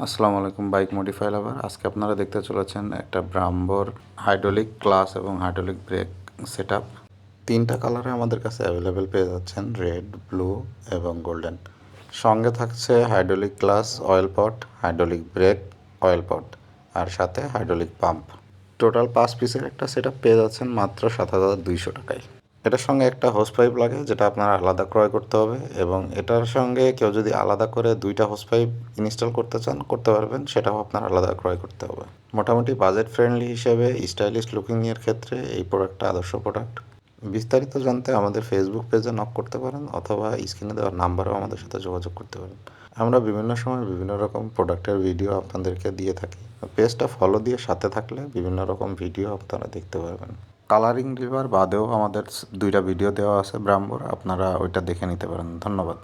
আসসালামু আলাইকুম bike modify লাভার। আজকে আপনারা দেখতে চলেছেন একটা ব্রাম্বোর হাইড্রোলিক ক্লাস এবং হাইড্রোলিক ব্রেক সেট আপ। 3টা কালারে আমাদের কাছে অ্যাভেলেবেল পেয়ে যাচ্ছেন, রেড, ব্লু এবং গোল্ডেন। সঙ্গে থাকছে hydraulic clutch, oil pot, hydraulic brake, oil pot আর সাথে হাইড্রোলিক পাম্প। টোটাল 5 পিসের একটা সেট আপ পেয়ে যাচ্ছেন মাত্র 7,200 টাকায়। এটার সঙ্গে একটা হোস পাইপ লাগে, যেটা আপনার আলাদা ক্রয় করতে হবে, এবং এটার সঙ্গে কেউ যদি আলাদা করে 2টা হোস পাইপ ইনস্টল করতে চান করতে পারবেন, সেটাও আপনার আলাদা ক্রয় করতে হবে। মোটামুটি বাজেট ফ্রেন্ডলি হিসেবে স্টাইলিশ লুকিংয়ের ক্ষেত্রে এই প্রোডাক্টটা আদর্শ প্রোডাক্ট। বিস্তারিত জানতে আমাদের ফেসবুক পেজে নক করতে পারেন, অথবা স্ক্রিনে দেওয়ার নাম্বারেও আমাদের সাথে যোগাযোগ করতে পারেন। আমরা বিভিন্ন সময় বিভিন্ন রকম প্রোডাক্টের ভিডিও আপনাদেরকে দিয়ে থাকি। পেজটা ফলো দিয়ে সাথে থাকলে বিভিন্ন রকম ভিডিও আপনারা দেখতে পারবেন। কালারিং রিভার বাদেও আমাদের 2টা ভিডিও দেওয়া আছে ব্রাম্বোর, আপনারা ওইটা দেখে নিতে পারেন। ধন্যবাদ।